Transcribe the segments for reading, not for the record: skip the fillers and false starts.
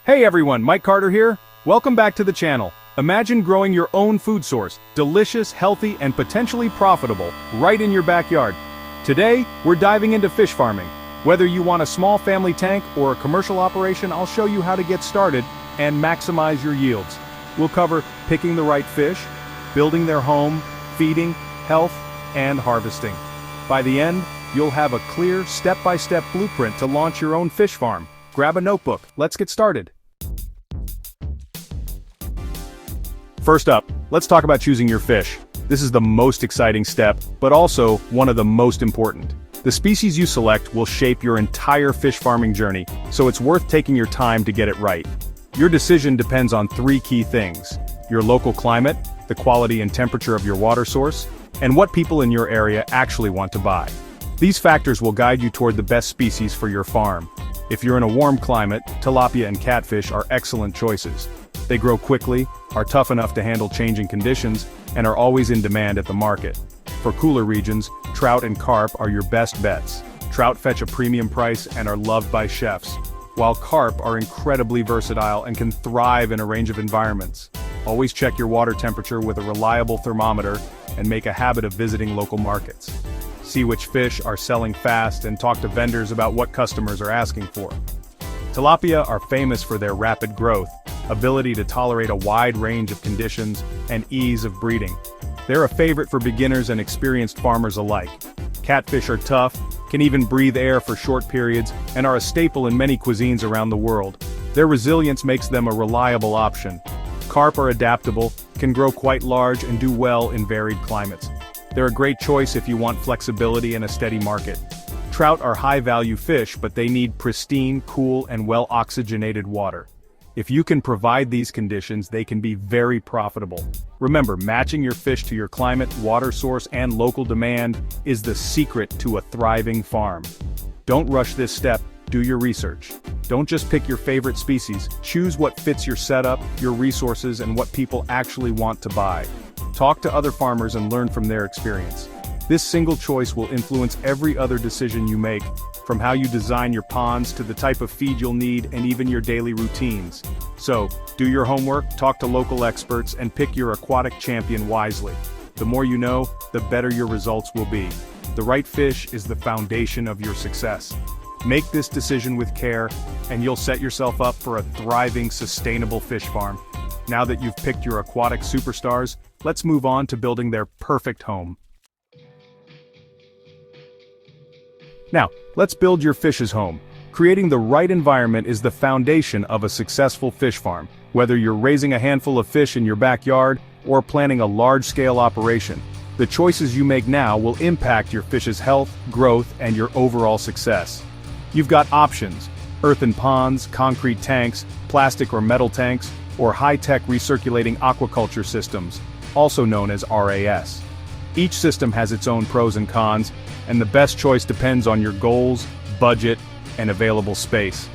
Hey everyone, Mike Carter here. Welcome back to the channel. Imagine growing your own food source, delicious, healthy, and potentially profitable, right in your backyard. Today, we're diving into fish farming. Whether you want a small family tank or a commercial operation, I'll show you how to get started and maximize your yields. We'll cover picking the right fish, building their home, feeding, health, and harvesting. By the end, you'll have a clear, step-by-step blueprint to launch your own fish farm. Grab a notebook, let's get started. First up, let's talk about choosing your fish. This is the most exciting step, but also one of the most important. The species you select will shape your entire fish farming journey, so it's worth taking your time to get it right. Your decision depends on three key things: your local climate, the quality and temperature of your water source, and what people in your area actually want to buy. These factors will guide you toward the best species for your farm. If you're in a warm climate, tilapia and catfish are excellent choices. They grow quickly, are tough enough to handle changing conditions, and are always in demand at the market. For cooler regions, trout and carp are your best bets. Trout fetch a premium price and are loved by chefs, while carp are incredibly versatile and can thrive in a range of environments. Always check your water temperature with a reliable thermometer and make a habit of visiting local markets. See which fish are selling fast and talk to vendors about what customers are asking for. Tilapia are famous for their rapid growth, ability to tolerate a wide range of conditions, and ease of breeding. They're a favorite for beginners and experienced farmers alike. Catfish are tough, can even breathe air for short periods, and are a staple in many cuisines around the world. Their resilience makes them a reliable option. Carp are adaptable, can grow quite large and do well in varied climates. They're a great choice if you want flexibility and a steady market. Trout are high-value fish, but they need pristine, cool, and well-oxygenated water. If you can provide these conditions, they can be very profitable. Remember, matching your fish to your climate, water source, and local demand is the secret to a thriving farm. Don't rush this step, do your research. Don't just pick your favorite species, choose what fits your setup, your resources, and what people actually want to buy. Talk to other farmers and learn from their experience. This single choice will influence every other decision you make, from how you design your ponds to the type of feed you'll need and even your daily routines. So, do your homework, talk to local experts, and pick your aquatic champion wisely. The more you know, the better your results will be. The right fish is the foundation of your success. Make this decision with care, and you'll set yourself up for a thriving, sustainable fish farm. Now that you've picked your aquatic superstars, let's move on to building their perfect home. Now, let's build your fish's home. Creating the right environment is the foundation of a successful fish farm, whether you're raising a handful of fish in your backyard or planning a large-scale operation. The choices you make now will impact your fish's health, growth, and your overall success. You've got options: earthen ponds, concrete tanks, plastic or metal tanks, or high-tech recirculating aquaculture systems, also known as RAS. Each system has its own pros and cons, and the best choice depends on your goals, budget, and available space.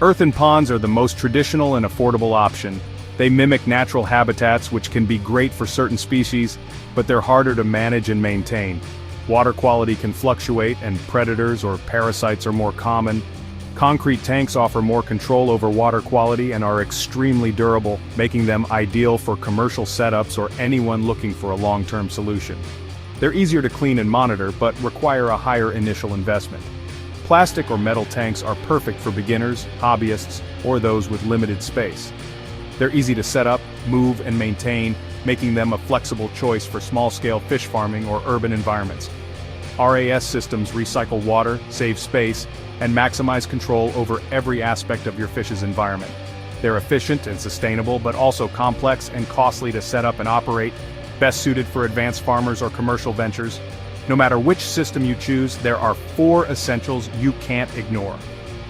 Earthen ponds are the most traditional and affordable option. They mimic natural habitats, which can be great for certain species, but they're harder to manage and maintain. Water quality can fluctuate, and predators or parasites are more common. Concrete tanks offer more control over water quality and are extremely durable, making them ideal for commercial setups or anyone looking for a long-term solution. They're easier to clean and monitor, but require a higher initial investment. Plastic or metal tanks are perfect for beginners, hobbyists, or those with limited space. They're easy to set up, move, and maintain, making them a flexible choice for small-scale fish farming or urban environments. RAS systems recycle water, save space, and maximize control over every aspect of your fish's environment. They're efficient and sustainable, but also complex and costly to set up and operate, best suited for advanced farmers or commercial ventures. No matter which system you choose, there are 4 essentials you can't ignore: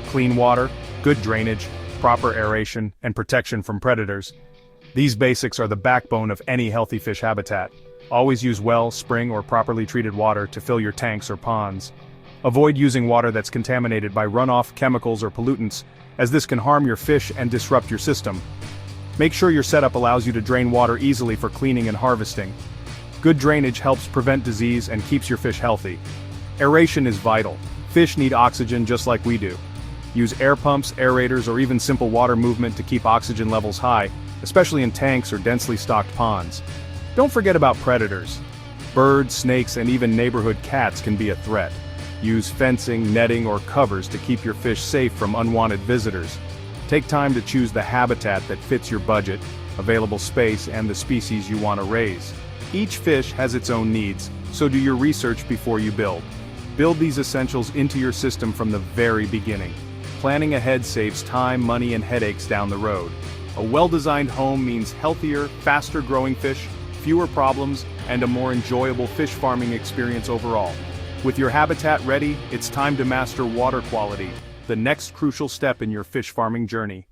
clean water, good drainage, proper aeration, and protection from predators. These basics are the backbone of any healthy fish habitat. Always use well, spring, or properly treated water to fill your tanks or ponds. Avoid using water that's contaminated by runoff, chemicals, or pollutants, as this can harm your fish and disrupt your system. Make sure your setup allows you to drain water easily for cleaning and harvesting. Good drainage helps prevent disease and keeps your fish healthy. Aeration is vital. Fish need oxygen just like we do. Use air pumps, aerators, or even simple water movement to keep oxygen levels high, especially in tanks or densely stocked ponds. Don't forget about predators. Birds, snakes, and even neighborhood cats can be a threat. Use fencing, netting, or covers to keep your fish safe from unwanted visitors. Take time to choose the habitat that fits your budget, available space, and the species you want to raise. Each fish has its own needs, so do your research before you build. Build these essentials into your system from the very beginning. Planning ahead saves time, money, and headaches down the road. A well-designed home means healthier, faster-growing fish, fewer problems, and a more enjoyable fish farming experience overall. With your habitat ready, it's time to master water quality, the next crucial step in your fish farming journey.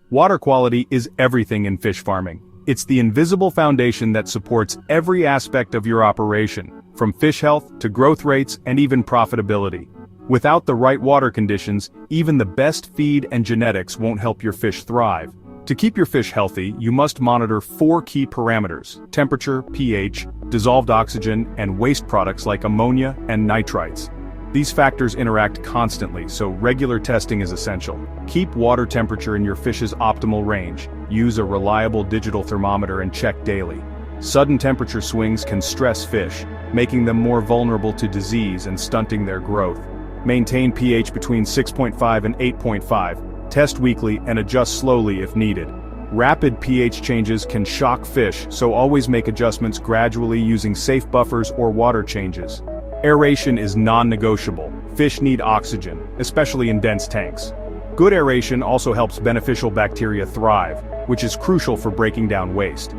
Water quality is everything in fish farming. It's the invisible foundation that supports every aspect of your operation, from fish health to growth rates and even profitability. Without the right water conditions, even the best feed and genetics won't help your fish thrive. To keep your fish healthy, you must monitor 4 key parameters: temperature, pH, dissolved oxygen, and waste products like ammonia and nitrites. These factors interact constantly, so regular testing is essential. Keep water temperature in your fish's optimal range. Use a reliable digital thermometer and check daily. Sudden temperature swings can stress fish, making them more vulnerable to disease and stunting their growth. Maintain pH between 6.5 and 8.5. Test weekly and adjust slowly if needed. Rapid pH changes can shock fish, so always make adjustments gradually using safe buffers or water changes. Aeration is non-negotiable. Fish need oxygen, especially in dense tanks. Good aeration also helps beneficial bacteria thrive, which is crucial for breaking down waste.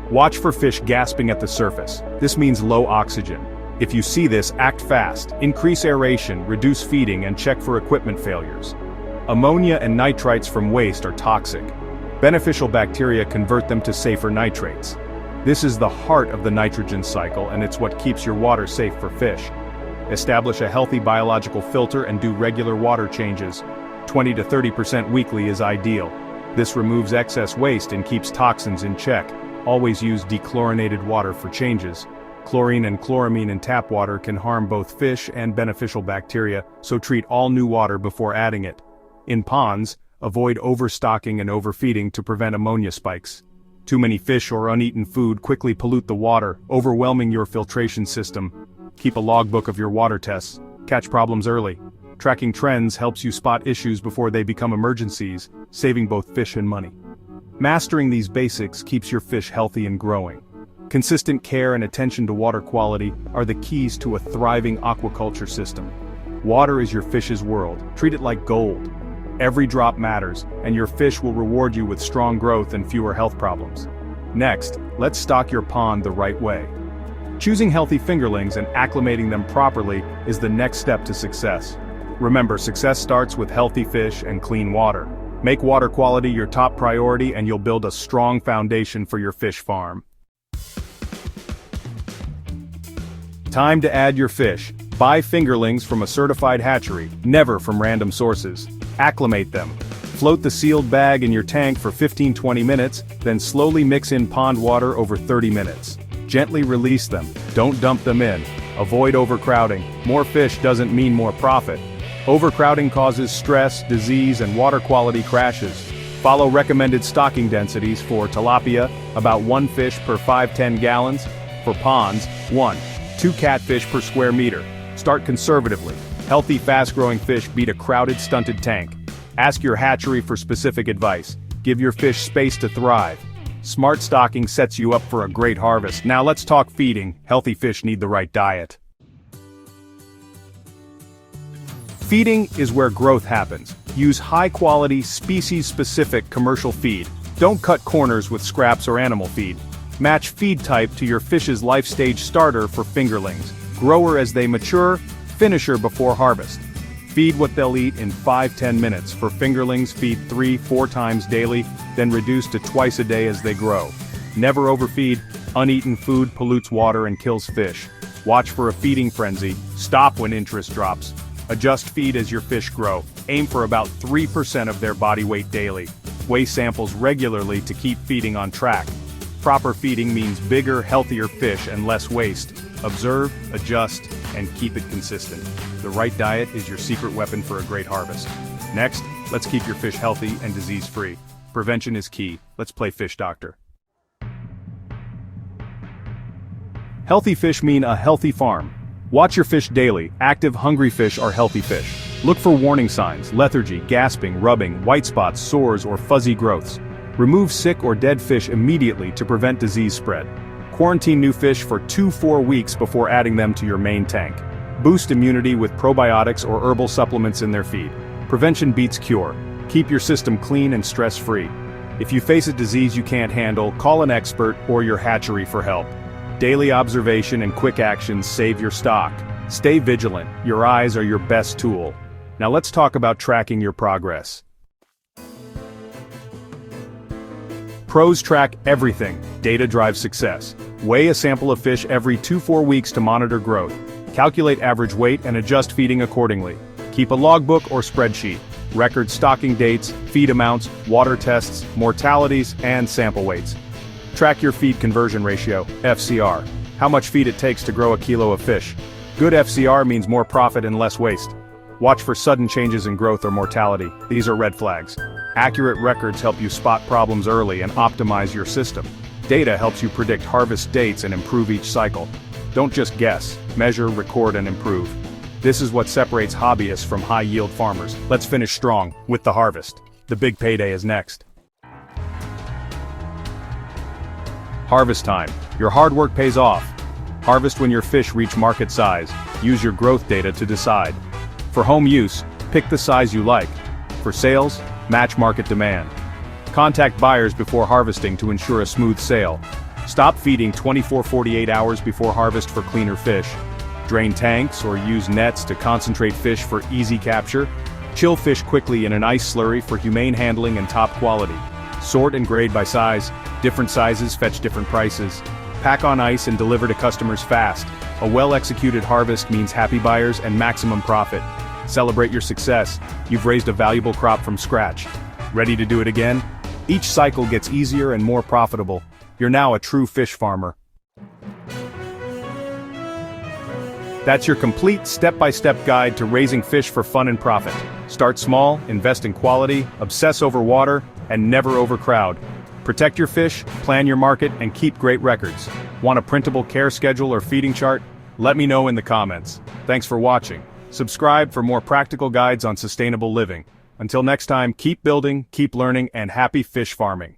Watch for fish gasping at the surface. This means low oxygen. If you see this, act fast. Increase aeration, reduce feeding, and check for equipment failures. Ammonia and nitrites from waste are toxic. Beneficial bacteria convert them to safer nitrates. This is the heart of the nitrogen cycle, and it's what keeps your water safe for fish. Establish a healthy biological filter and do regular water changes. 20 to 30% weekly is ideal. This removes excess waste and keeps toxins in check. Always use dechlorinated water for changes. Chlorine and chloramine in tap water can harm both fish and beneficial bacteria, so treat all new water before adding it. In ponds, avoid overstocking and overfeeding to prevent ammonia spikes. Too many fish or uneaten food quickly pollute the water, overwhelming your filtration system. Keep a logbook of your water tests. Catch problems early. Tracking trends helps you spot issues before they become emergencies, saving both fish and money. Mastering these basics keeps your fish healthy and growing. Consistent care and attention to water quality are the keys to a thriving aquaculture system. Water is your fish's world. Treat it like gold. Every drop matters, and your fish will reward you with strong growth and fewer health problems. Next, let's stock your pond the right way. Choosing healthy fingerlings and acclimating them properly is the next step to success. Remember, success starts with healthy fish and clean water. Make water quality your top priority and you'll build a strong foundation for your fish farm. Time to add your fish. Buy fingerlings from a certified hatchery, never from random sources. Acclimate them. Float the sealed bag in your tank for 15-20 minutes, then slowly mix in pond water over 30 minutes. Gently release them. Don't dump them in. Avoid overcrowding. More fish doesn't mean more profit. Overcrowding causes stress, disease, and water quality crashes. Follow recommended stocking densities for tilapia, about 1 fish per 5-10 gallons. For ponds, 1-2 catfish per square meter. Start conservatively. Healthy, fast-growing fish beat a crowded, stunted tank. Ask your hatchery for specific advice. Give your fish space to thrive. Smart stocking sets you up for a great harvest. Now let's talk feeding. Healthy fish need the right diet. Feeding is where growth happens. Use high-quality, species-specific commercial feed. Don't cut corners with scraps or animal feed. Match feed type to your fish's life stage starter for fingerlings. Grower as they mature, finisher before harvest. Feed what they'll eat in 5-10 minutes. For fingerlings, feed 3-4 times daily, then reduce to twice a day as they grow. Never overfeed. Uneaten food pollutes water and kills fish. Watch for a feeding frenzy. Stop when interest drops. Adjust feed as your fish grow. Aim for about 3% of their body weight daily. Weigh samples regularly to keep feeding on track. Proper feeding means bigger, healthier fish and less waste. Observe, adjust, and keep it consistent. The right diet is your secret weapon for a great harvest. Next, let's keep your fish healthy and disease-free. Prevention is key. Let's play fish doctor. Healthy fish mean a healthy farm. Watch your fish daily. Active, hungry fish are healthy fish. Look for warning signs: lethargy, gasping, rubbing, white spots, sores, or fuzzy growths. Remove sick or dead fish immediately to prevent disease spread. Quarantine new fish for 2-4 weeks before adding them to your main tank. Boost immunity with probiotics or herbal supplements in their feed. Prevention beats cure. Keep your system clean and stress-free. If you face a disease you can't handle, call an expert or your hatchery for help. Daily observation and quick actions save your stock. Stay vigilant. Your eyes are your best tool. Now let's talk about tracking your progress. Pros track everything. Data drives success. Weigh a sample of fish every 2-4 weeks to monitor growth. Calculate average weight and adjust feeding accordingly. Keep a logbook or spreadsheet. Record stocking dates, feed amounts, water tests, mortalities, and sample weights. Track your feed conversion ratio, FCR. How much feed it takes to grow a kilo of fish. Good FCR means more profit and less waste. Watch for sudden changes in growth or mortality. These are red flags. Accurate records help you spot problems early and optimize your system. Data helps you predict harvest dates and improve each cycle. Don't just guess. Measure, record, and improve. This is what separates hobbyists from high-yield farmers. Let's finish strong with the harvest. The big payday is next. Harvest time. Your hard work pays off. Harvest when your fish reach market size. Use your growth data to decide. For home use, pick the size you like. For sales, match market demand. Contact buyers before harvesting to ensure a smooth sale. Stop feeding 24-48 hours before harvest for cleaner fish. Drain tanks or use nets to concentrate fish for easy capture. Chill fish quickly in an ice slurry for humane handling and top quality. Sort and grade by size. Different sizes fetch different prices. Pack on ice and deliver to customers fast. A well-executed harvest means happy buyers and maximum profit. Celebrate your success. You've raised a valuable crop from scratch. Ready to do it again? Each cycle gets easier and more profitable. You're now a true fish farmer. That's your complete step-by-step guide to raising fish for fun and profit. Start small, invest in quality, obsess over water, and never overcrowd. Protect your fish, plan your market, and keep great records. Want a printable care schedule or feeding chart? Let me know in the comments. Thanks for watching. Subscribe for more practical guides on sustainable living. Until next time, keep building, keep learning, and happy fish farming.